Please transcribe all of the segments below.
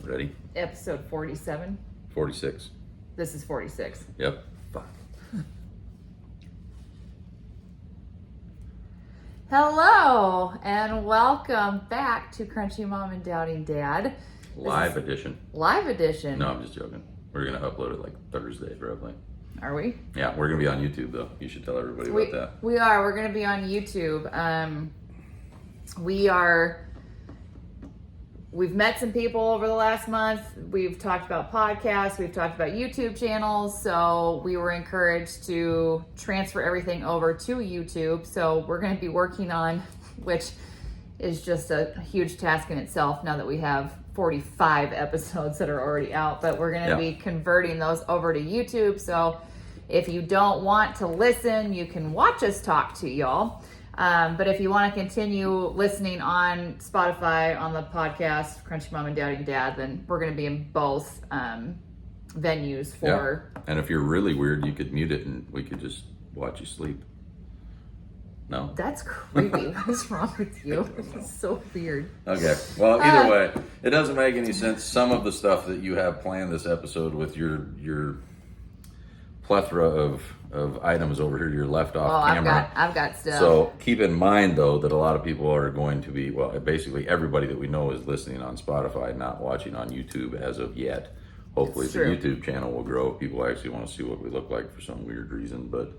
Ready? Episode 47. 46. This is 46. Yep. Fuck. Hello, and welcome back to Crunchy Mom and Doubting Dad. Live edition. Live edition. No, I'm just joking. We're going to upload it like Thursday, probably. Are we? Yeah, we're going to be on YouTube, though. You should tell everybody about that. We are. We're going to be on YouTube. We've met some people over the last month. We've talked about podcasts. We've talked about YouTube channels. So we were encouraged to transfer everything over to YouTube. So we're going to be working on, which is just a huge task in itself now that we have 45 episodes that are already out. But we're going to be converting those over to YouTube. So if you don't want to listen, you can watch us talk to y'all. But if you want to continue listening on Spotify, on the podcast, Crunchy Mom and Doubting Dad, then we're going to be in both venues for... Yeah. And if you're really weird, you could mute it and we could just watch you sleep. No? That's creepy. What is wrong with you? It's so weird. Okay. Well, either way, it doesn't make any sense. Some of the stuff that you have planned this episode with your plethora of items over here to your left off camera. I've got stuff. So keep in mind, though, that a lot of people are going to be, well, basically everybody that we know is listening on Spotify, not watching on YouTube as of yet. Hopefully the YouTube channel will grow. People actually want to see what we look like for some weird reason. But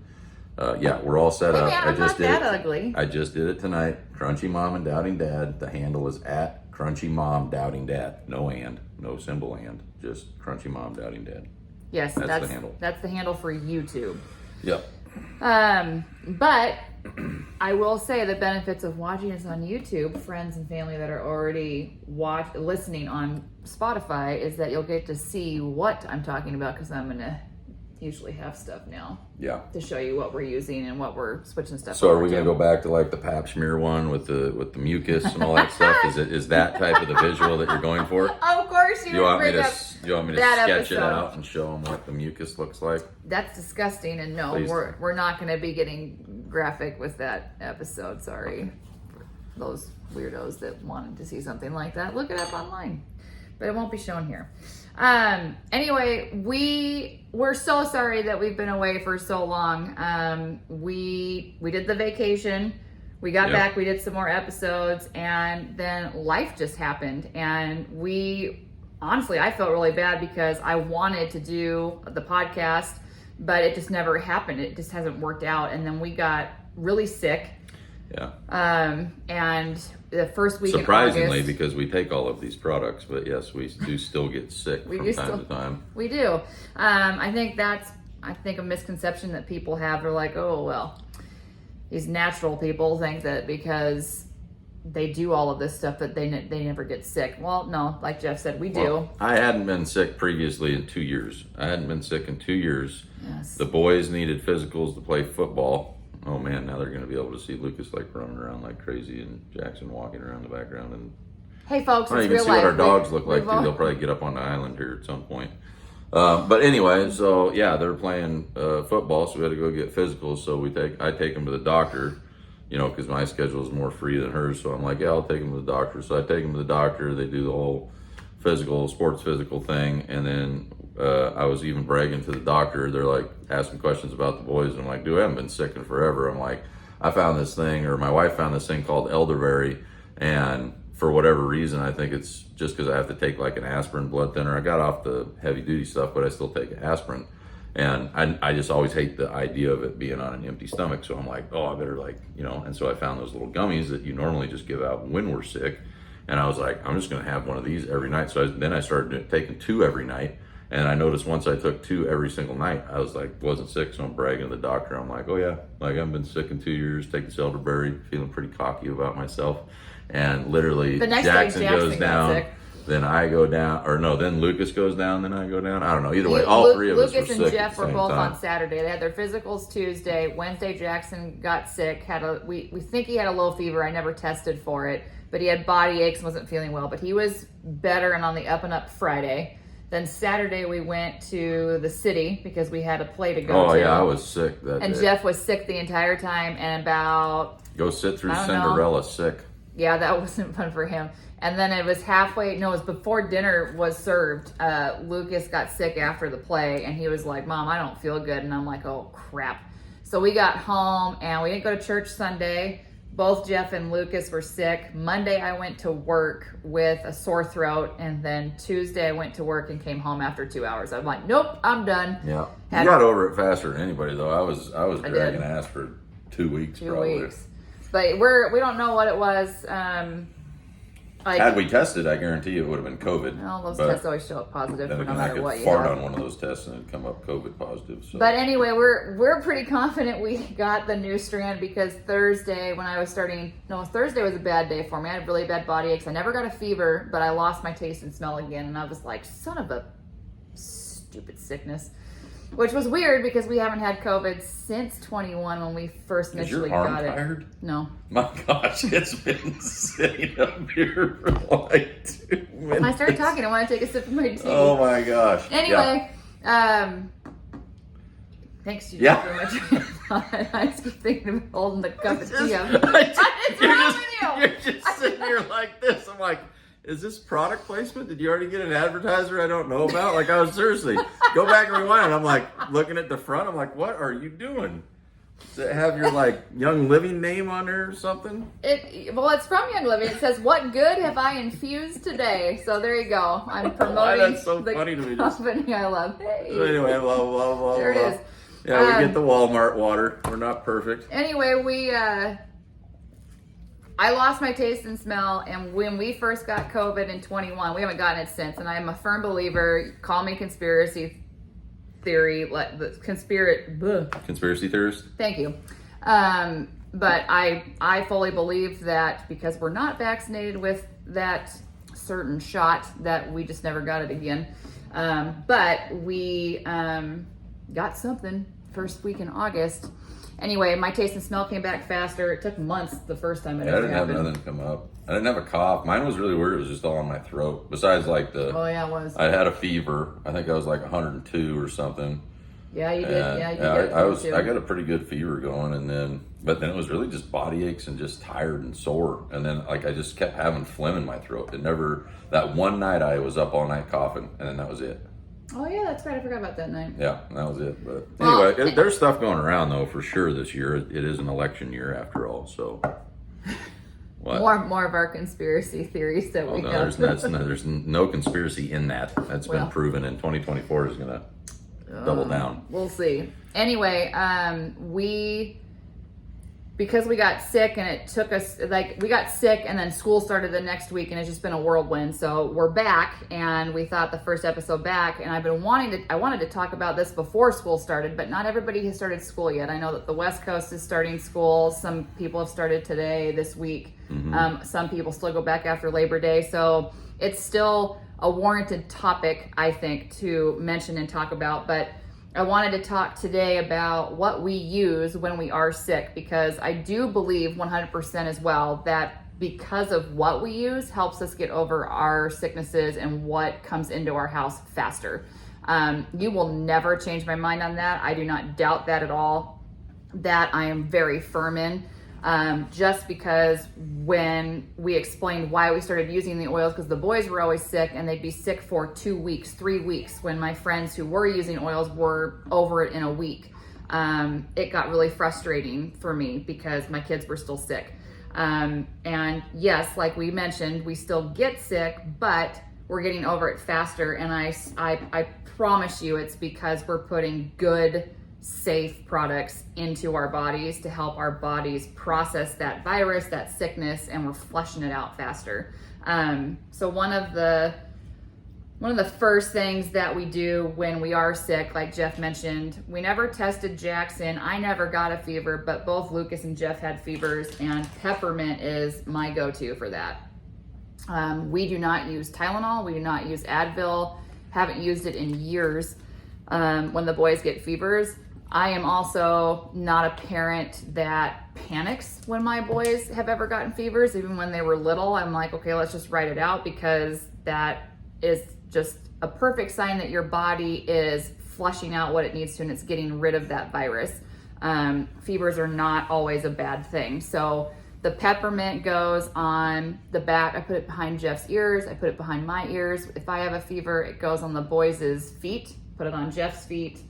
yeah, we're all set up. I'm not that ugly. I just did it tonight. Crunchy Mom and Doubting Dad. The handle is at Crunchy Mom Doubting Dad. No and, no symbol and, just Crunchy Mom Doubting Dad. Yes, that's the handle. That's the handle for YouTube. Yep. But I will say the benefits of watching us on YouTube, friends and family that are already listening on Spotify, is that you'll get to see what I'm talking about, because I'm going to usually have stuff now. Yeah. To show you what we're using and what we're switching stuff. So are we going to go back to like the pap smear one with the mucus and all that stuff? Is that type of the visual that you're going for? Of course you want me bring to up you want me to that sketch it episode. out and show them what the mucus looks like? That's disgusting, and no, Please. we're not going to be getting graphic with that episode. Sorry, for those weirdos that wanted to see something like that. Look it up online, but it won't be shown here. Anyway, we're so sorry that we've been away for so long. We did the vacation. We got back. We did some more episodes, and then life just happened, and honestly, I felt really bad because I wanted to do the podcast, but it just never happened. It just hasn't worked out. And then we got really sick. Yeah. And the first week surprisingly, in August, because we take all of these products, but yes, we do still get sick from time to time. We do. I think a misconception that people have. They're like, oh, well, these natural people think that because they do all of this stuff that they never get sick. Well, no, like Jeff said, we do. I hadn't been sick previously in 2 years. I hadn't been sick in 2 years. Yes. The boys needed physicals to play football. Oh man, now they're going to be able to see Lucas like running around like crazy and Jackson walking around the background. And hey, folks, I don't it's even real see life. what our dogs look like too. They'll probably get up on the island here at some point. But anyway, so yeah, they're playing football, so we had to go get physicals. So I take them to the doctor. You know, because my schedule is more free than hers. So I'm like, yeah, I'll take them to the doctor. So I take them to the doctor. They do the whole sports physical thing. And then I was even bragging to the doctor. They're like asking questions about the boys. And I'm like, dude, I haven't been sick in forever. I'm like, I found this thing, or my wife found this thing called elderberry. And for whatever reason, I think it's just because I have to take like an aspirin blood thinner. I got off the heavy duty stuff, but I still take aspirin. And I just always hate the idea of it being on an empty stomach. So I'm like, oh, I better and so I found those little gummies that you normally just give out when we're sick. And I was like, I'm just going to have one of these every night. So then I started taking 2 every night. And I noticed once I took 2 every single night, I was like, wasn't sick. So I'm bragging to the doctor. I'm like, oh yeah, like I haven't been sick in 2 years. Take this elderberry, feeling pretty cocky about myself. And literally Jackson goes down. Then I go down, then Lucas goes down, then I go down. I don't know. Either way, all 3 of us were sick. Lucas and Jeff were both time. on Saturday. They had their physicals Tuesday. Wednesday, Jackson got sick. We think he had a low fever. I never tested for it, but he had body aches and wasn't feeling well. But he was better and on the up and up Friday. Then Saturday we went to the city because we had a play to go to. Oh yeah, I was sick that day. And Jeff was sick the entire time, and go sit through Cinderella sick. Yeah, that wasn't fun for him. And then it was it was before dinner was served. Lucas got sick after the play, and he was like, Mom, I don't feel good. And I'm like, oh, crap. So we got home, and we didn't go to church Sunday. Both Jeff and Lucas were sick. Monday, I went to work with a sore throat, and then Tuesday, I went to work and came home after 2 hours. I'm like, nope, I'm done. Yeah. You got over it faster than anybody, though. I was dragging ass for 2 weeks, 2 probably. weeks. But we don't know what it was. Had we tested, I guarantee you it would have been COVID. Well, those tests always show up positive then no again, matter what you fart have. on one of those tests and it'd come up COVID positive. So. But anyway, we're pretty confident we got the new strand because Thursday Thursday was a bad day for me. I had really bad body aches. I never got a fever, but I lost my taste and smell again, and I was like, son of a stupid sickness. Which was weird because we haven't had COVID since 21 when we first initially got it. Is your arm tired? No. My gosh, it's been sitting up here for like 2 minutes. When I started talking, I want to take a sip of my tea. Oh my gosh. Anyway, thanks to you very much. I just keep thinking of holding the cup of tea up. You're just sitting here like this. I'm like, is this product placement? Did you already get an advertiser I don't know about? Like, I was seriously, go back and rewind. I'm like, looking at the front. I'm like, what are you doing? Does it have your, like, Young Living name on there or something? It's from Young Living. It says, what good have I infused today? So there you go. I'm promoting That's so funny to me. company I love. Hey. So anyway, blah, blah, blah, There blah. it is. Yeah, we get the Walmart water. We're not perfect. Anyway, I lost my taste and smell, and when we first got COVID in 21, we haven't gotten it since, and I'm a firm believer, call me conspiracy theory, Conspiracy theorist? Thank you. But I fully believe that because we're not vaccinated with that certain shot that we just never got it again. But we got something first week in August. Anyway, my taste and smell came back faster. It took months the first time it I ever didn't have happened. nothing come up. I didn't have a cough. Mine was really weird. It was just all on my throat. Besides, like Oh yeah, it was. I had a fever. I think I was like 102 or something. Yeah, you did. Yeah, you did. I got a pretty good fever going, but then it was really just body aches and just tired and sore. And then like I just kept having phlegm in my throat. That one night I was up all night coughing, and then that was it. Oh yeah, that's right. I forgot about that night. Yeah, that was it. But anyway, there's stuff going around though for sure this year. It is an election year after all, so. What? More of our conspiracy theories that we have. There's no conspiracy in that. That's been proven, and 2024 is gonna double down. We'll see. Anyway, because we got sick and it took us, we got sick and then school started the next week and it's just been a whirlwind. So we're back and we thought the first episode back, and I wanted to talk about this before school started, but not everybody has started school yet. I know that the West Coast is starting school. Some people have started today, this week. Mm-hmm. Some people still go back after Labor Day. So it's still a warranted topic, I think, to mention and talk about. But I wanted to talk today about what we use when we are sick, because I do believe 100% as well that because of what we use helps us get over our sicknesses and what comes into our house faster. You will never change my mind on that. I do not doubt that at all. That I am very firm in. Just because when we explained why we started using the oils, because the boys were always sick and they'd be sick for 2 weeks, 3 weeks, when my friends who were using oils were over it in a week. It got really frustrating for me because my kids were still sick. And yes, like we mentioned, we still get sick, but we're getting over it faster. And I promise you it's because we're putting good, safe products into our bodies to help our bodies process that virus, that sickness, and we're flushing it out faster. So one of the first things that we do when we are sick, like Jeff mentioned, we never tested Jackson. I never got a fever, but both Lucas and Jeff had fevers, and peppermint is my go-to for that. We do not use Tylenol. We do not use Advil. Haven't used it in years. When the boys get fevers, I am also not a parent that panics when my boys have ever gotten fevers. Even when they were little, I'm like, okay, let's just write it out, because that is just a perfect sign that your body is flushing out what it needs to and it's getting rid of that virus. Fevers are not always a bad thing. So The peppermint goes on the back. I put it behind Jeff's ears. I put it behind my ears. If I have a fever, it goes on the boys' feet. Put it on Jeff's feet.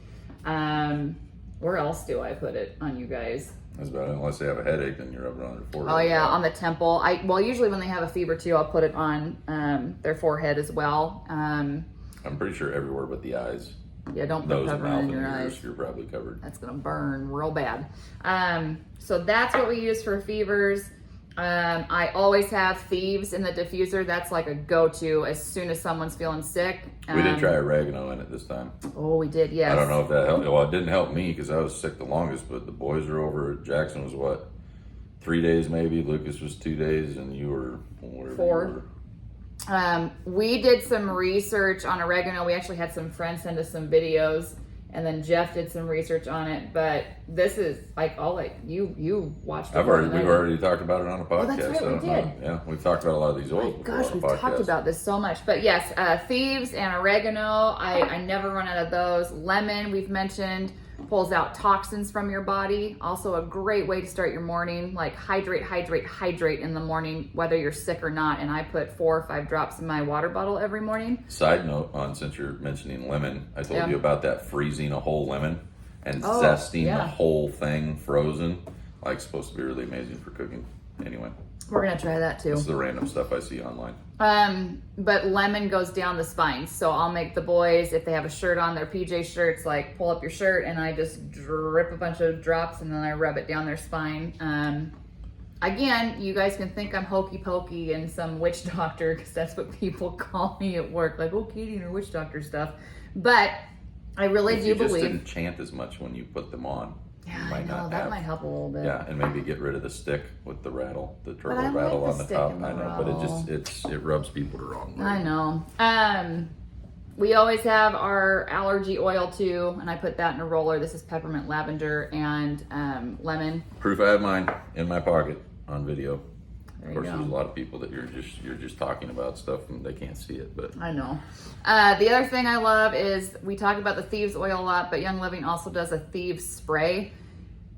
Where else do I put it on you guys? That's about it. Unless they have a headache, then you rub it on their forehead. Oh yeah, on the temple. Well, usually when they have a fever too, I'll put it on their forehead as well. I'm pretty sure everywhere but the eyes. Yeah, don't put Nose and mouth peppermint in and your ears, eyes. you're probably covered. That's gonna burn real bad. So that's what we use for fevers. I always have thieves in the diffuser. That's like a go-to as soon as someone's feeling sick. We did try oregano in it this time. Oh, we did, yes. I don't know if that helped. Well, it didn't help me because I was sick the longest, but the boys were over. Jackson was what, 3 days maybe? Lucas was 2 days, and you were whatever 4. you were. We did some research on oregano. We actually had some friends send us some videos, and then Jeff did some research on it. But this is like all like you watched. We've already talked about it on a podcast. Oh, that's right, we did. Yeah, we've talked about a lot of these oils. Gosh, we've talked about this so much. But yes, thieves and oregano. I never run out of those. Lemon, we've mentioned, pulls out toxins from your body. Also a great way to start your morning. Like hydrate in the morning, whether you're sick or not. And I put 4 or 5 drops in my water bottle every morning. Side note on, since you're mentioning lemon, I told you about that freezing a whole lemon and zesting the whole thing frozen. Like, supposed to be really amazing for cooking. Anyway. We're gonna try that too. This is the random stuff I see online. But lemon goes down the spine. So I'll make the boys, if they have a shirt on, their PJ shirts, like pull up your shirt and I just drip a bunch of drops and then I rub it down their spine. Again, you guys can think I'm hokey pokey and some witch doctor, because that's what people call me at work. Like, oh, Katie and her witch doctor stuff. But I really do believe. You just didn't chant as much when you put them on. Yeah, I know, that might help a little bit. Yeah, and maybe get rid of the stick with the rattle, the turtle like rattle the on the stick top. and the I know, rattle. but it rubs people the wrong way. I know. We always have our allergy oil too, and I put that in a roller. This is peppermint, lavender, and lemon. Proof I have mine in my pocket on video. There Of course, you go. there's a lot of people that you're just talking about stuff and they can't see it, but I know. The other thing I love is, we talk about the thieves oil a lot, but Young Living also does a thieves spray.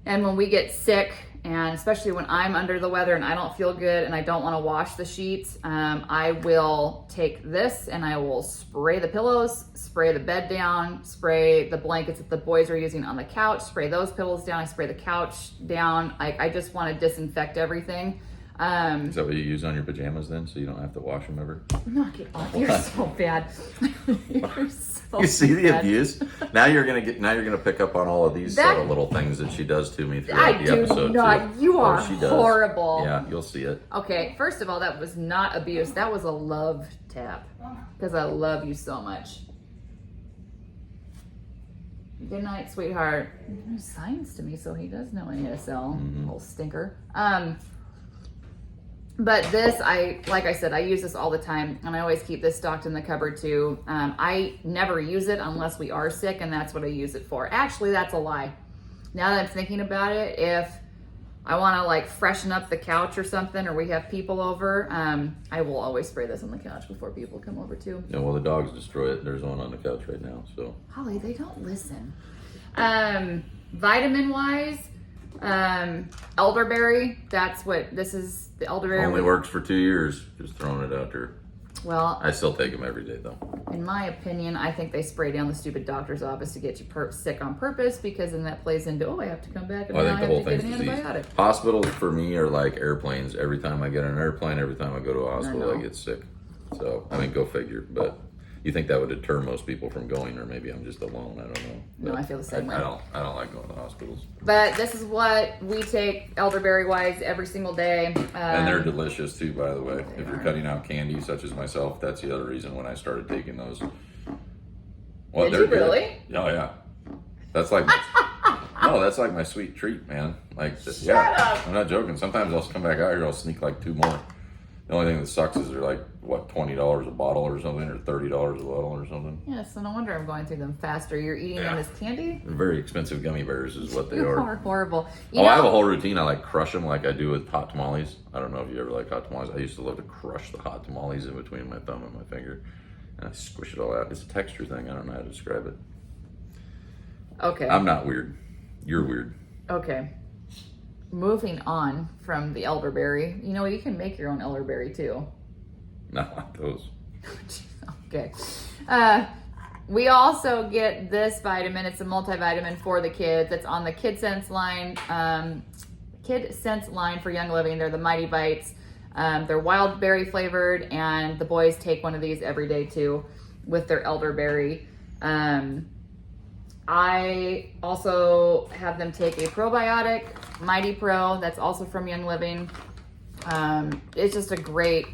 And when we get sick, and especially when I'm under the weather and I don't feel good and I don't want to wash the sheets, I will take this and I will spray the pillows, spray the bed down, spray the blankets that the boys are using on the couch, spray those pillows down, I spray the couch down. I just want to disinfect everything. is that what you use on your pajamas then, so you don't have to wash them ever? Knock it off. You're so bad. You're so You see the bad. abuse? Now you're gonna pick up on all of these subtle little things that she does to me throughout I the do episode not. too. You Oh, are she does. horrible. Yeah, you'll see it. Okay, first of all, that was not abuse. That was a love tap. Because I love you so much. Good night, sweetheart. He signs to me, so he does know ASL. Little stinker. But this, like I said, I use this all the time, and I always keep this stocked in the cupboard too. I never use it unless we are sick, and that's what I use it for. Actually, that's a lie. Now that I'm thinking about it, if I want to like freshen up the couch or something, or we have people over, I will always spray this on the couch before people come over too. Yeah, well, the dogs destroy it. There's one on the couch right now, so. Holly, they don't listen. Vitamin wise, elderberry, that's what this is. The elderberry Only works for 2 years. Just throwing it out there. Well, I still take them every day though. in my opinion, I think they spray down the stupid doctor's office to get you sick on purpose, because then that plays into, I have to come back and Well, now I think the whole have to thing's get an disease. antibiotic. Hospitals for me are like airplanes. Every time I get on an airplane, every time I go to a hospital, I get sick. So, I mean, go figure. But you think that would deter most people from going, or maybe I'm just alone. I don't know. No, I feel the same way. I don't like going to hospitals. But this is what we take elderberry wise every single day. And they're delicious too, by the way. If you're cutting out candy, such as myself, that's the other reason when I started taking those. Well, Did they're you good. really? Oh yeah. That's like no, that's like my sweet treat, man. Like yeah, up. I'm not joking. Sometimes I'll come back out here, I'll sneak like 2 more. The only thing that sucks is they're like what, $20 a bottle or something, or $30 a bottle or something. Yeah, so no wonder I'm going through them faster. You're eating them as candy? Very expensive gummy bears is what they You are. are horrible. I have a whole routine. I like crush them like I do with hot tamales. I don't know if you ever like hot tamales. I used to love to crush the hot tamales in between my thumb and my finger, and I squish it all out. It's a texture thing. I don't know how to describe it. Okay. I'm not weird. You're weird. Okay. moving on from the elderberry, you know, you can make your own elderberry too. Not like those. Okay. We also get this vitamin. It's a multivitamin for the kids. It's on the Kid Sense line. Kid Sense line for Young Living. They're the Mighty Bites. They're wild berry flavored, and the boys take one of these every day too with their elderberry. I also have them take a probiotic, Mighty Pro. That's also from Young Living. It's just a great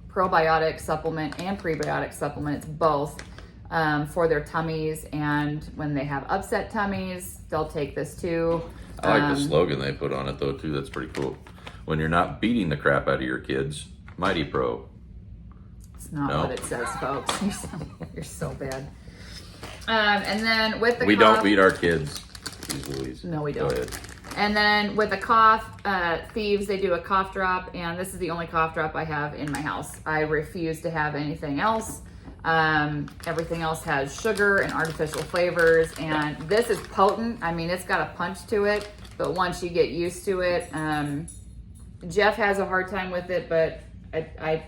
probiotic supplement and prebiotic supplement. It's both. For their tummies, and when they have upset tummies, they'll take this too. I like the slogan they put on it though too. That's pretty cool. When you're not beating the crap out of your kids, Mighty Pro. It's not what it says, folks. You're so bad. And then with the we cough, don't beat our kids. Jeez Louise. No, we Go don't. ahead. And then with the cough, Thieves, they do a cough drop, and this is the only cough drop I have in my house. I refuse to have anything else. Everything else has sugar and artificial flavors, and this is potent. I mean, it's got a punch to it, but once you get used to it, Jeff has a hard time with it, but I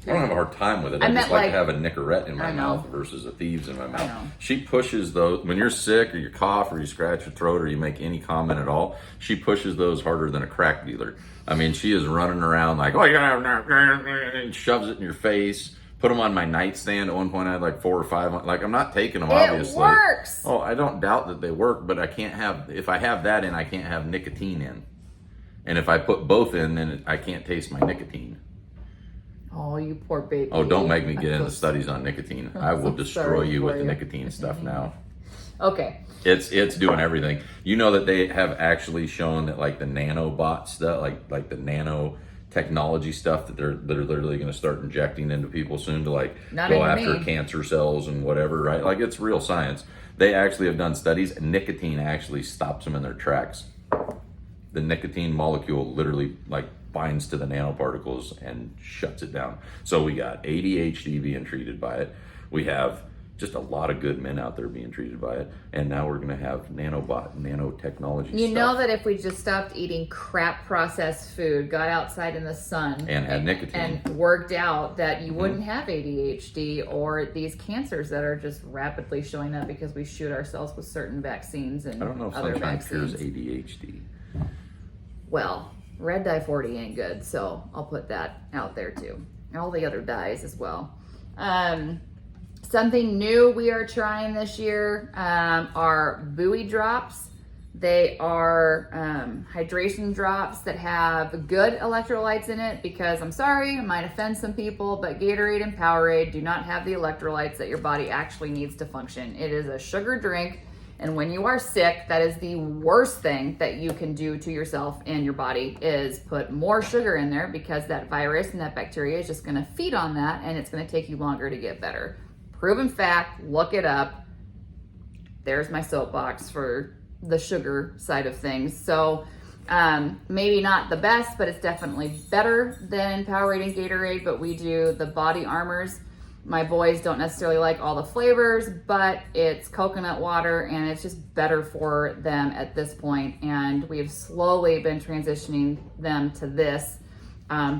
don't have a hard time with it. I just like to have a Nicorette in my mouth versus a Thieves in my mouth. She pushes those, when you're sick or you cough or you scratch your throat or you make any comment at all, she pushes those harder than a crack dealer. I mean, she is running around like, oh, you gotta have, and shoves it in your face. Put them on my nightstand. At one point I had like 4 or 5. Like, I'm not taking them, obviously. It works. Oh, I don't doubt that they work, but I can't have, if I have that in, I can't have nicotine in. And if I put both in, then I can't taste my nicotine. Oh, you poor baby. Oh, don't make me get into studies on nicotine. I will destroy you with the nicotine stuff now. Okay. It's doing everything. You know that they have actually shown that like the nanobot stuff, like the nano technology stuff that they're literally going to start injecting into people soon to like go after cancer cells and whatever, right? Like, it's real science. They actually have done studies, and nicotine actually stops them in their tracks. The nicotine molecule literally like binds to the nanoparticles and shuts it down. So we got ADHD being treated by it. We have just a lot of good men out there being treated by it. And now we're going to have nanotechnology You stuff. know that if we just stopped eating crap processed food, got outside in the sun, and had nicotine and worked out, that you wouldn't have ADHD or these cancers that are just rapidly showing up because we shoot ourselves with certain vaccines and I don't know if other sunshine vaccines. cures ADHD. Well, red dye 40 ain't good, so I'll put that out there too. All the other dyes as well. Something new we are trying this year are buoy drops. They are hydration drops that have good electrolytes in it, because I'm sorry, I might offend some people, but Gatorade and Powerade do not have the electrolytes that your body actually needs to function. It is a sugar drink, and when you are sick, that is the worst thing that you can do to yourself and your body, is put more sugar in there, because that virus and that bacteria is just going to feed on that, and it's going to take you longer to get better. Proven fact, look it up. There's my soapbox for the sugar side of things. So maybe not the best, but it's definitely better than Powerade and Gatorade. But we do the body armors. My boys don't necessarily like all the flavors, but it's coconut water, and it's just better for them at this point. And we have slowly been transitioning them to this.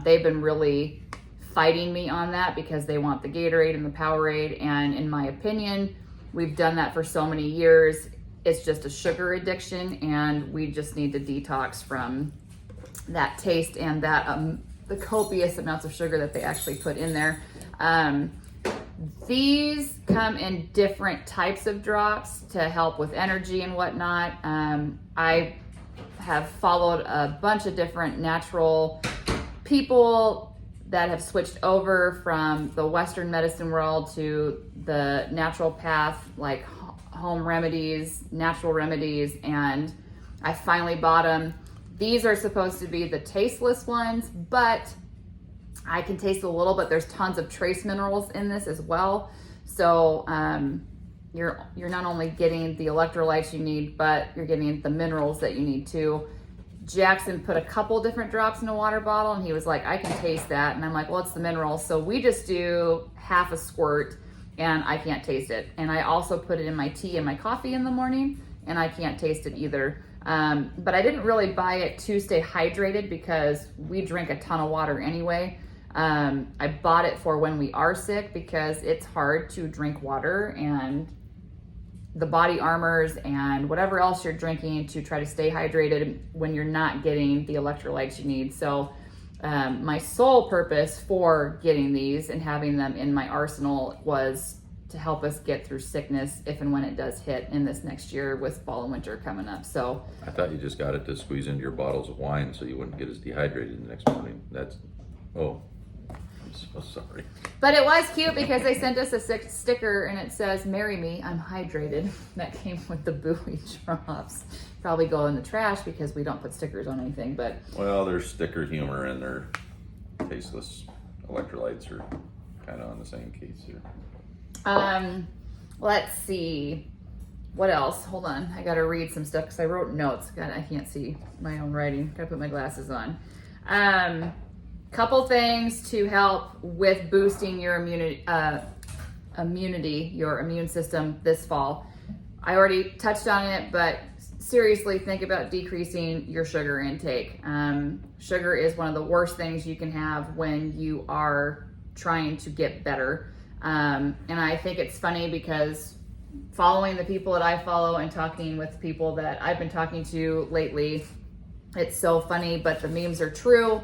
They've been really fighting me on that because they want the Gatorade and the Powerade, and in my opinion, we've done that for so many years. It's just a sugar addiction, and we just need to detox from that taste and that the copious amounts of sugar that they actually put in there. These come in different types of drops to help with energy and whatnot. I have followed a bunch of different natural people that have switched over from the Western medicine world to the natural path, like home remedies, natural remedies, and I finally bought them. These are supposed to be the tasteless ones, but I can taste a little, but there's tons of trace minerals in this as well. So you're not only getting the electrolytes you need, but you're getting the minerals that you need too. Jackson put a couple different drops in a water bottle, and he was like, I can taste that. And I'm like, well, it's the minerals. So we just do half a squirt, and I can't taste it. And I also put it in my tea and my coffee in the morning, and I can't taste it either. But I didn't really buy it to stay hydrated because we drink a ton of water anyway. I bought it for when we are sick because it's hard to drink water, and the body armors and whatever else you're drinking to try to stay hydrated when you're not getting the electrolytes you need. So my sole purpose for getting these and having them in my arsenal was to help us get through sickness if and when it does hit in this next year with fall and winter coming up. So I thought you just got it to squeeze into your bottles of wine so you wouldn't get as dehydrated the next morning. I'm so sorry. But it was cute because they sent us a sticker and it says, "Marry me, I'm hydrated." That came with the buoy drops. Probably go in the trash because we don't put stickers on anything, but. Well, there's sticker humor and their tasteless electrolytes are kind of on the same case here. Let's see. What else? Hold on. I got to read some stuff because I wrote notes. God, I can't see my own writing. Got to put my glasses on. Couple things to help with boosting your immunity, your immune system this fall. I already touched on it, but seriously think about decreasing your sugar intake. Sugar is one of the worst things you can have when you are trying to get better. And I think it's funny because following the people that I follow and talking with people that I've been talking to lately, it's so funny, but the memes are true.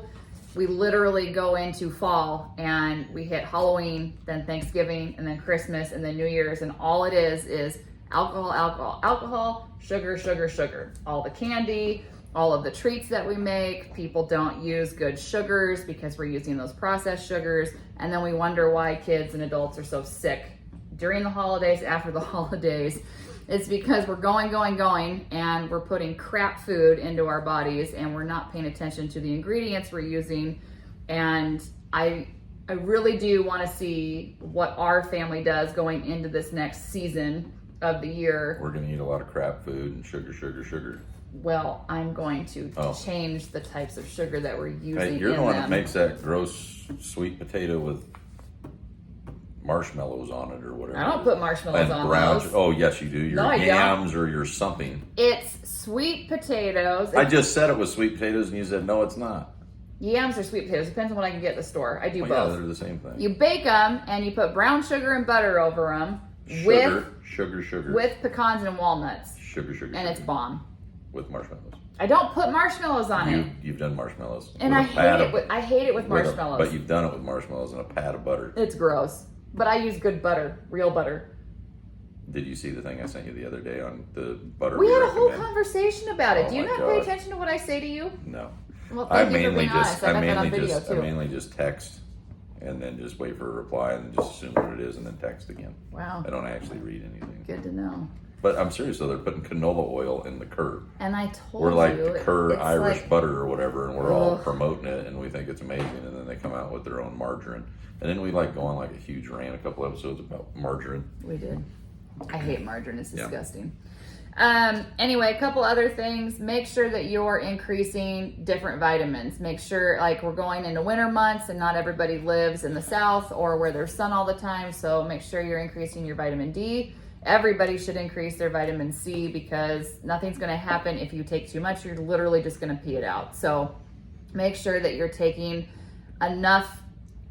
We literally go into fall and we hit Halloween, then Thanksgiving, and then Christmas, and then New Year's, and all it is alcohol, sugar. All the candy, all of the treats that we make. People don't use good sugars because we're using those processed sugars, and then we wonder why kids and adults are so sick during the holidays, after the holidays. It's because we're going, and we're putting crap food into our bodies, and we're not paying attention to the ingredients we're using. And I really do want to see what our family does going into this next season of the year. We're going to eat a lot of crap food and sugar. Well, I'm going to change the types of sugar that we're using. Hey, you're the one that makes that gross sweet potato with marshmallows on it or whatever. I don't put marshmallows on those. Oh, yes, you do. Your yams or your something. It's sweet potatoes. I just said it was sweet potatoes, and you said, no, it's not. Yams are sweet potatoes. Depends on what I can get at the store. I do both. Yeah, they're the same thing. You bake them, and you put brown sugar and butter over them. Sugar. With pecans and walnuts. Sugar. And it's bomb. With marshmallows. I don't put marshmallows on it. You've done marshmallows. And I hate it with marshmallows. But you've done it with marshmallows and a pat of butter. It's gross. But I use good butter, real butter. Did you see the thing I sent you the other day on the butter? We had a whole conversation about it. Do you not pay gosh. attention to what I say to you? No. Well, thank you for being honest. I mainly just text and then just wait for a reply and then just assume what it is and then text again. Wow. I don't actually read anything. Good to know. But I'm serious though, they're putting canola oil in the Kerr. And I told you. We're like the Kerr Irish butter or whatever, and we're all promoting it and we think it's amazing, and then they come out with their own margarine. And then we go on like a huge rant a couple episodes about margarine. We did. I hate margarine. It's disgusting. Anyway, a couple other things. Make sure that you're increasing different vitamins. Make sure, we're going into winter months and not everybody lives in the south or where there's sun all the time. So make sure you're increasing your vitamin D. Everybody should increase their vitamin C because nothing's going to happen if you take too much. You're literally just going to pee it out. So make sure that you're taking enough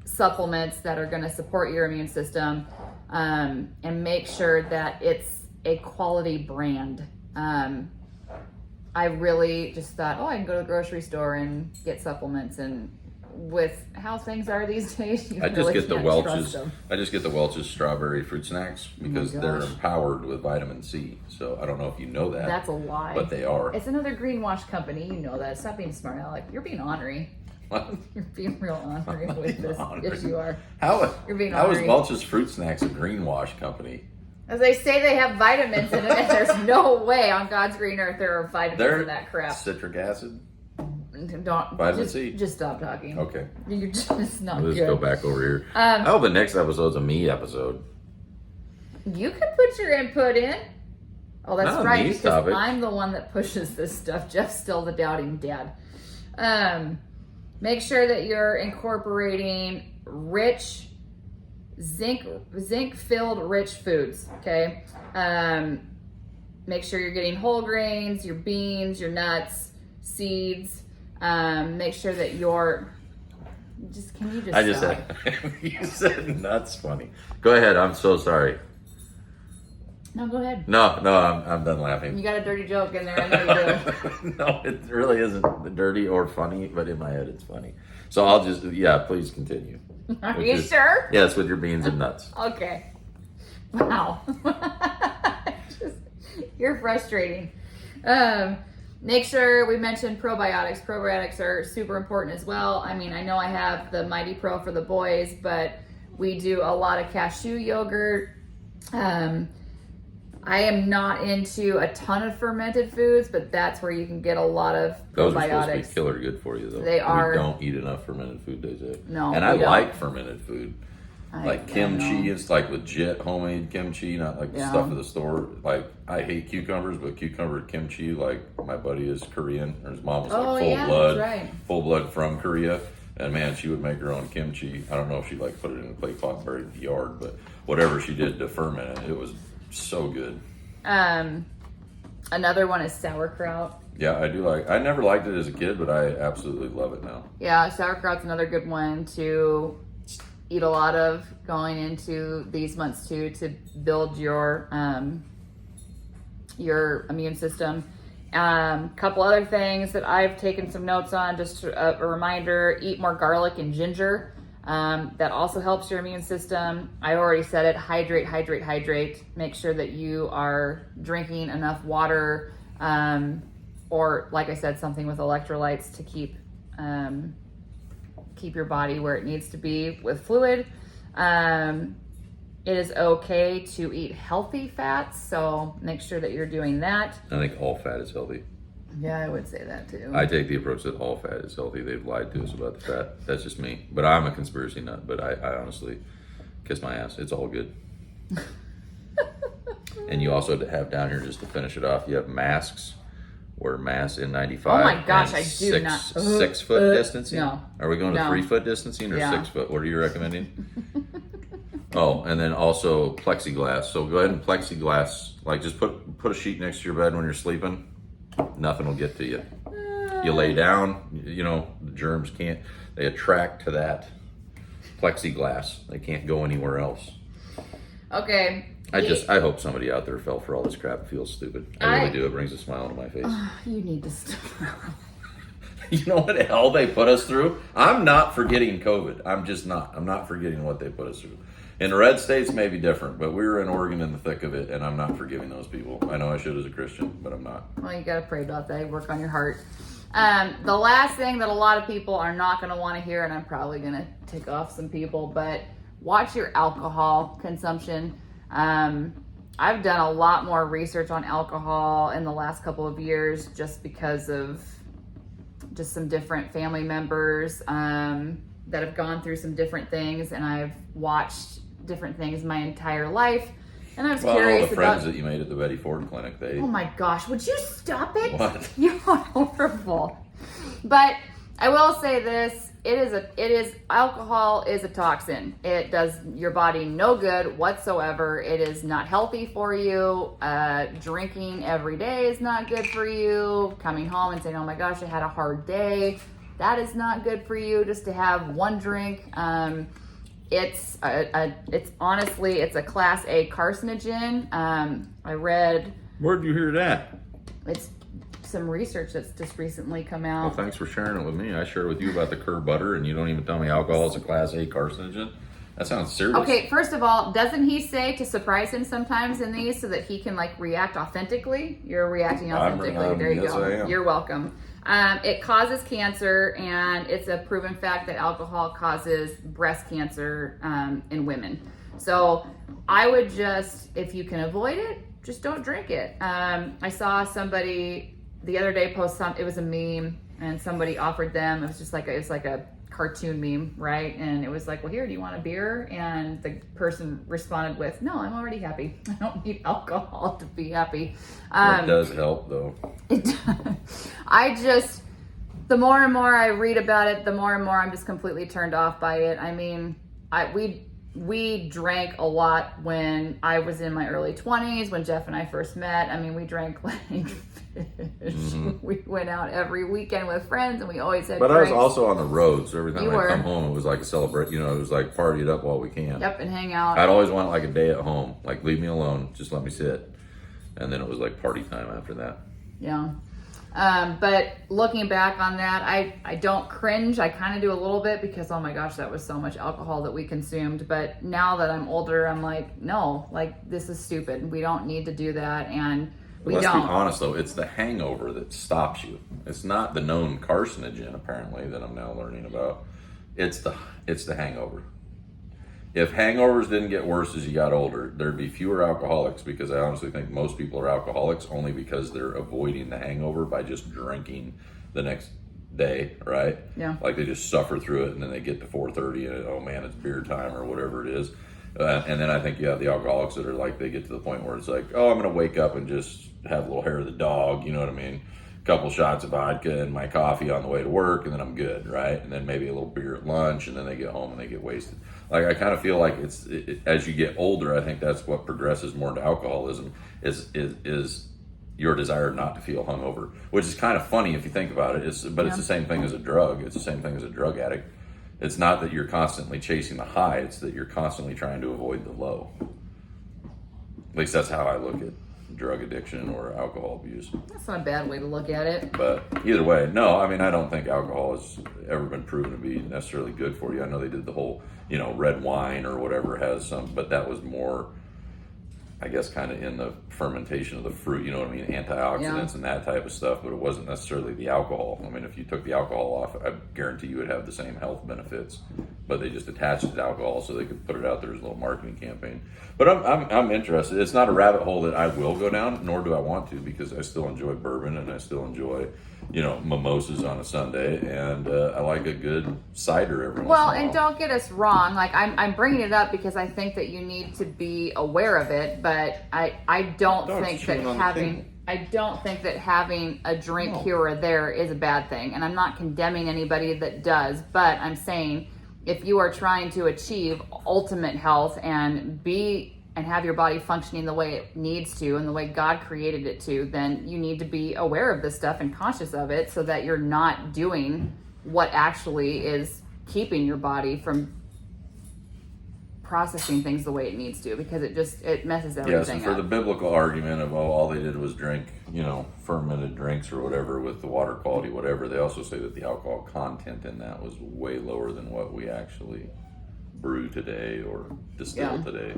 supplements that are going to support your immune system, and make sure that it's a quality brand. I really just thought, I can go to the grocery store and get supplements, and with how things are these days, I just get the Welch's strawberry fruit snacks because they're empowered with vitamin C. So I don't know if you know that. That's a lie. But they are. It's another greenwash company. You know that. Stop being smart, Alec. You're being ornery. You're being real ornery with this. Yes, you are. You're being ornery. How is Welch's Fruit Snacks a greenwash company? As they say, they have vitamins in it, and there's no way on God's green earth there are vitamins in that crap. Citric acid? Vitamin C. Just stop talking. Okay. You're just not Let's good. go back over here. The next episode's a me episode. You can put your input in. Oh, that's Not right, these because topics. I'm the one that pushes this stuff. Jeff's still the doubting dad. Make sure that you're incorporating rich, zinc-filled rich foods, okay? make sure you're getting whole grains, your beans, your nuts, seeds. Make sure that can you just I just stop? said, you said nuts funny. Go ahead. I'm so sorry. No, go ahead. No, I'm done laughing. You got a dirty joke in there. I know you do. No, it really isn't dirty or funny, but in my head it's funny. So I'll just, please continue. Are you sure? Yes, with your beans and nuts. Okay. Wow. You're frustrating. Make sure we mentioned probiotics. Probiotics are super important as well. I mean, I know I have the Mighty Pro for the boys, but we do a lot of cashew yogurt. I am not into a ton of fermented foods, but that's where you can get a lot of probiotics. Those are supposed to be killer good for you, though. They are. We don't eat enough fermented food, they say. No, and I don't. like fermented food. Like kimchi, it's like legit homemade kimchi, not like the stuff at the store. Like, I hate cucumbers, but cucumber kimchi, like my buddy is Korean, or his mom was like full blood from Korea. And man, she would make her own kimchi. I don't know if she like put it in a clay pot and buried it in the yard, but whatever she did to ferment it, it was so good. Another one is sauerkraut. Yeah, I never liked it as a kid, but I absolutely love it now. Yeah, sauerkraut's another good one to eat a lot of going into these months too, to build your immune system. Couple other things that I've taken some notes on, just a reminder: eat more garlic and ginger. That also helps your immune system. I already said it. Hydrate, hydrate, hydrate. Make sure that you are drinking enough water, or like I said, something with electrolytes to keep your body where it needs to be with fluid. It is okay to eat healthy fats, so make sure that you're doing that. I think all fat is healthy. Yeah, I would say that too. I take the approach that all fat is healthy. They've lied to us about the fat. That's just me. But I'm a conspiracy nut. But I honestly kiss my ass. It's all good. And you also have down here, just to finish it off, you have masks. Wear masks in 95. Oh my gosh, I do not. 6 foot distancing? No. Are we going to 3 foot distancing or 6 foot? What are you recommending? Oh, and then also plexiglass. So go ahead and plexiglass, like just put a sheet next to your bed when you're sleeping. Nothing will get to you. You lay down, the germs they attract to that plexiglass. They can't go anywhere else. Okay. I hope somebody out there fell for all this crap and feels stupid. I really do. It brings a smile to my face. You need to stop. You know what the hell they put us through? I'm not forgetting COVID. I'm just not. I'm not forgetting what they put us through. In the red states, maybe different, but we were in Oregon in the thick of it, and I'm not forgiving those people. I know I should as a Christian, but I'm not. Well, you got to pray about that. Work on your heart. The last thing that a lot of people are not going to want to hear, and I'm probably going to tick off some people, but watch your alcohol consumption. I've done a lot more research on alcohol in the last couple of years just because of just some different family members that have gone through some different things, and I've watched different things my entire life, and I was curious all the friends that you made at the Betty Ford Clinic, Oh my gosh, would you stop it? What? You're horrible. But I will say this: alcohol is a toxin. It does your body no good whatsoever. It is not healthy for you. Drinking every day is not good for you. Coming home and saying, "Oh my gosh, I had a hard day," that is not good for you. Just to have one drink. It's honestly a class A carcinogen. I read. Where'd you hear that? It's some research that's just recently come out. Well, thanks for sharing it with me. I shared with you about the Curd butter, and you don't even tell me alcohol is a class A carcinogen. That sounds serious. Okay, first of all, doesn't he say to surprise him sometimes in these so that he can react authentically? You're reacting authentically. There you yes, go. I am. You're welcome. It causes cancer, and it's a proven fact that alcohol causes breast cancer in women. So I would if you can avoid it, just don't drink it. I saw somebody the other day post it was a meme, and somebody offered them, it was like a cartoon meme, right? And it was like, well, here, do you want a beer? And the person responded with, no, I'm already happy. I don't need alcohol to be happy. It does help, though. The more and more I read about it, the more and more I'm just completely turned off by it. I mean, we drank a lot when I was in my early 20s, when Jeff and I first met. I mean, we drank like fish. We went out every weekend with friends, and we always had But drinks. I was also on the road, so every time You I were. come home, it was like a celebration. It was like party it up while we can. Yep, and hang out. I'd always want like a day at home, like leave me alone, just let me sit, and then it was like party time after that. Yeah. But looking back on that, I don't cringe. I kind of do a little bit because, oh my gosh, that was so much alcohol that we consumed. But now that I'm older, I'm like, no, like this is stupid. We don't need to do that. And we Let's don't. be honest though, it's the hangover that stops you. It's not the known carcinogen apparently that I'm now learning about. It's the hangover. If hangovers didn't get worse as you got older, there'd be fewer alcoholics, because I honestly think most people are alcoholics only because they're avoiding the hangover by just drinking the next day, right? Yeah. Like they just suffer through it, and then they get to 4:30 and oh man, it's beer time or whatever it is. And then I think you have the alcoholics that are like, they get to the point where it's like, oh, I'm going to wake up and just have a little hair of the dog, you know what I mean? Couple shots of vodka and my coffee on the way to work, and then I'm good, right? And then maybe a little beer at lunch, and then they get home and they get wasted. Like I kind of feel like as you get older, I think that's what progresses more into alcoholism is your desire not to feel hungover, which is kind of funny if you think about it. It's the same thing as a drug. It's the same thing as a drug addict. It's not that you're constantly chasing the high; it's that you're constantly trying to avoid the low. At least that's how I look at drug addiction or alcohol abuse. That's not a bad way to look at it. But either way, no, I mean, I don't think alcohol has ever been proven to be necessarily good for you. I know they did the whole, red wine or whatever has some, but that was more, I guess, kind of in the fermentation of the fruit, you know what I mean? Antioxidants and that type of stuff, but it wasn't necessarily the alcohol. I mean, if you took the alcohol off, I guarantee you would have the same health benefits, but they just attached it to alcohol so they could put it out there as a little marketing campaign. But I'm interested. It's not a rabbit hole that I will go down, nor do I want to, because I still enjoy bourbon and I still enjoy, mimosas on a Sunday, and I like a good cider every once in a while. Well, and don't get us wrong. Like I'm bringing it up because I think that you need to be aware of it, but I don't think that having a drink here or there is a bad thing. And I'm not condemning anybody that does, but I'm saying if you are trying to achieve ultimate health and have your body functioning the way it needs to and the way God created it to, then you need to be aware of this stuff and conscious of it so that you're not doing what actually is keeping your body from processing things the way it needs to, because it messes everything up. Yeah, so for the up. biblical argument of all they did was drink, fermented drinks or whatever with the water quality, whatever, they also say that the alcohol content in that was way lower than what we actually brew today or distill today.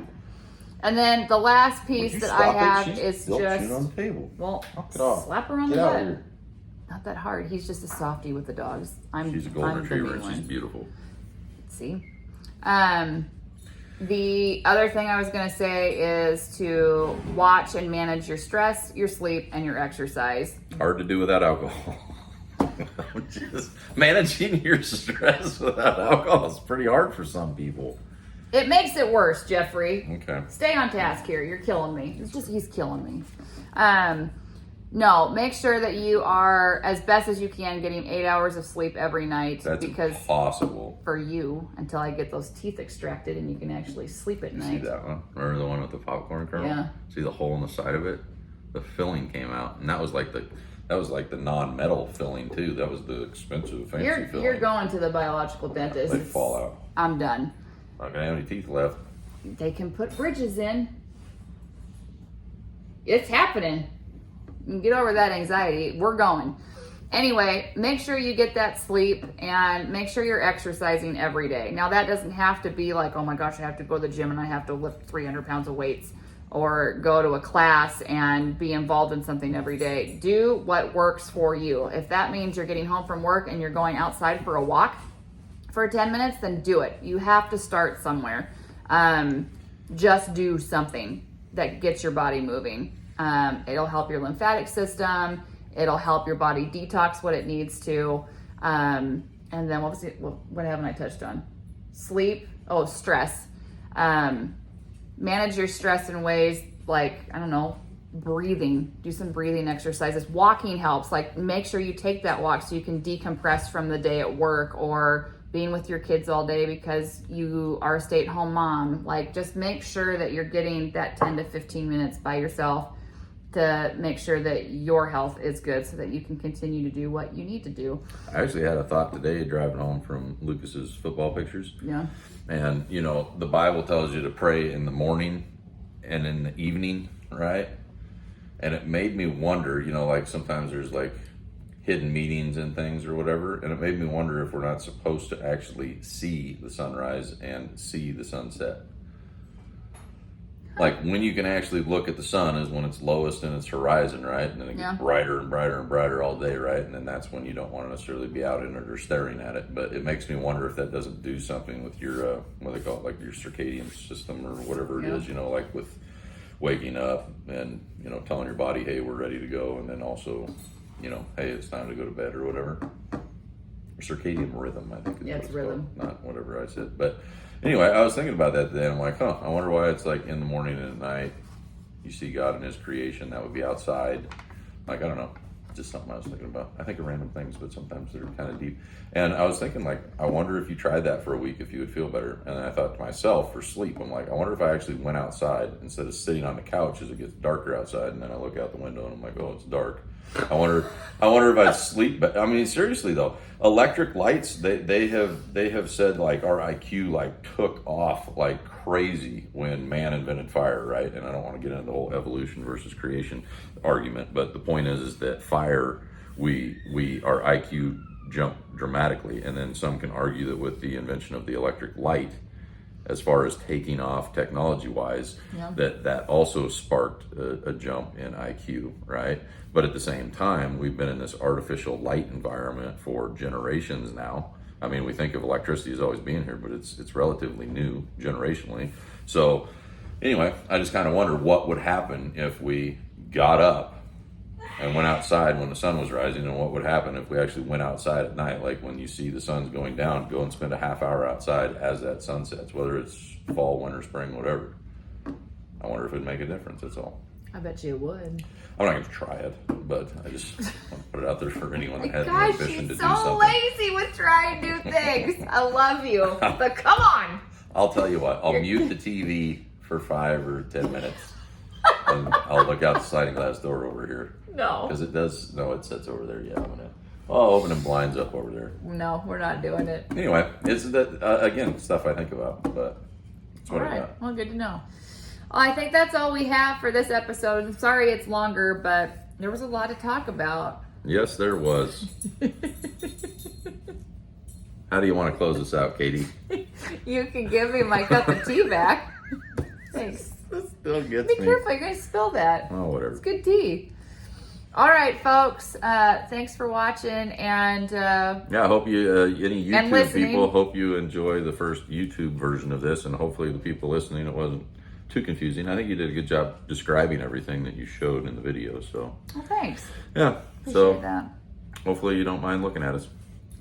And then the last piece that I have is still just chewing on the table. Well, knock it off. Slap her on Get the out butt. of here. Not that hard. He's just a softie with the dogs. She's a golden retriever and she's one. beautiful. See? The other thing I was going to say is to watch and manage your stress, your sleep, and your exercise. Hard to do without alcohol. Just managing your stress without alcohol is pretty hard for some people. It makes it worse, Jeffrey. Okay. Stay on task here. You're killing me. He's killing me. No, make sure that you are, as best as you can, getting 8 hours of sleep every night. That's impossible. For you, until I get those teeth extracted and you can actually sleep at night. See that one? Remember the one with the popcorn kernel? Yeah. See the hole in the side of it? The filling came out, and that was like the non-metal filling too. That was the expensive, fancy filling. You're going to the biological dentist. They fall out. I'm done. Not gonna have any teeth left. They can put bridges in. It's happening. You can get over that anxiety. We're going. Anyway, make sure you get that sleep and make sure you're exercising every day. Now, that doesn't have to be like, oh my gosh, I have to go to the gym and I have to lift 300 pounds of weights, or go to a class and be involved in something every day. Do what works for you. If that means you're getting home from work and you're going outside for a walk for 10 minutes, then do it. You have to start somewhere. Just do something that gets your body moving. It'll help your lymphatic system. It'll help your body detox what it needs to. And then what haven't I touched on? Sleep. Oh, stress. Manage your stress in ways like, I don't know, breathing. Do some breathing exercises. Walking helps. Like, make sure you take that walk so you can decompress from the day at work or being with your kids all day because you are a stay-at-home mom. Like, just make sure that you're getting that 10 to 15 minutes by yourself to make sure that your health is good so that you can continue to do what you need to do. I actually had a thought today driving home from Lucas's football pictures. Yeah. And, you know, the Bible tells you to pray in the morning and in the evening, right? And it made me wonder, you know, like sometimes there's like hidden meetings and things or whatever. And it made me wonder if we're not supposed to actually see the sunrise and see the sunset. Like when you can actually look at the sun is when it's lowest in its horizon, right? And then it gets brighter and brighter and brighter all day, right? And then that's when you don't want to necessarily be out in it or staring at it. But it makes me wonder if that doesn't do something with your, what they call it, like your circadian system or whatever it is, you know, like with waking up and, you know, telling your body, hey, we're ready to go. And then also, you know, hey, it's time to go to bed or whatever. Or circadian rhythm, I think. It's rhythm. Called, not whatever I said. But anyway, I was thinking about that today. I'm like, I wonder why it's like in the morning and at night you see God in his creation. That would be outside. Like, I don't know. Just something I was thinking about. I think of random things, but sometimes they're kind of deep. And I was thinking, like, I wonder if you tried that for a week, if you would feel better. And then I thought to myself, for sleep, I'm like, I wonder if I actually went outside instead of sitting on the couch as it gets darker outside. And then I look out the window and I'm like, oh, it's dark. I wonder if I'd sleep. But I mean, seriously though, electric lights, they have said like our IQ like took off like crazy when man invented fire, right? And I don't want to get into the whole evolution versus creation argument, but the point is that fire, our IQ jumped dramatically, and then some can argue that with the invention of the electric light, as far as taking off technology-wise, that also sparked a jump in IQ, right? But at the same time, we've been in this artificial light environment for generations now. I mean, we think of electricity as always being here, but it's relatively new generationally. So anyway, I just kind of wonder what would happen if we got up and went outside when the sun was rising, and what would happen if we actually went outside at night, like when you see the sun's going down, go and spend a half hour outside as that sun sets, whether it's fall, winter, spring, whatever. I wonder if it'd make a difference, that's all. I bet you it would. I'm not going to try it, but I just want to put it out there for anyone that has the Gosh, ambition to she's do something. so lazy with trying new things. I love you, but come on. I'll tell you what, I'll mute the TV for 5 or 10 minutes, and I'll look out the sliding glass door over here. No. Because it sits over there. Yeah, I'm going to, opening blinds up over there. No, we're not doing it. Anyway, it's that, again, stuff I think about, but that's what I got. Well, good to know. Well, I think that's all we have for this episode. I'm sorry it's longer, but there was a lot to talk about. Yes, there was. How do you want to close this out, Katie? You can give me my cup of tea back. Thanks. This still gets Be me. careful, you're going to spill that. Oh, whatever. It's good tea. All right, folks. Thanks for watching, and I hope you, any YouTube listening. people, hope you enjoy the first YouTube version of this, and hopefully the people listening, it wasn't too confusing. I think you did a good job describing everything that you showed in the video. So, well, thanks. yeah. Appreciate that. Hopefully you don't mind looking at us.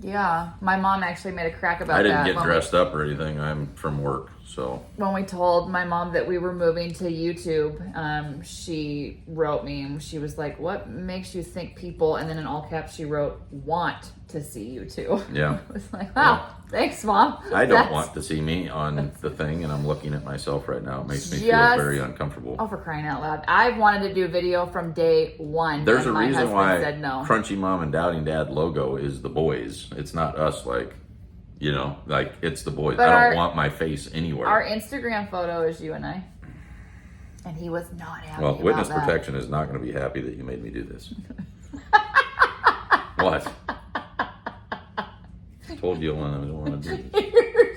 Yeah, my mom actually made a crack about that. I didn't get when dressed up or anything. I'm from work, so. When we told my mom that we were moving to YouTube, she wrote me and she was like, "What makes you think people?" And then in all caps, she wrote, "want to see you too." Yeah. I was like, "Wow, thanks, Mom." I don't want to see me on the thing, and I'm looking at myself right now. It makes me feel very uncomfortable. Oh, for crying out loud! I've wanted to do video from day one. There's a my reason husband why said no. Crunchy Mom and Doubting Dad logo is the boys. It's not us, like, you know, like it's the boys. But I don't want my face anywhere. Our Instagram photo is you and I. And he was not happy Well, about witness that. protection is not going to be happy that you made me do this. What? I told you I don't want to do this. You're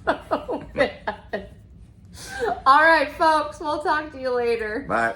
so bad. All right, folks. We'll talk to you later. Bye.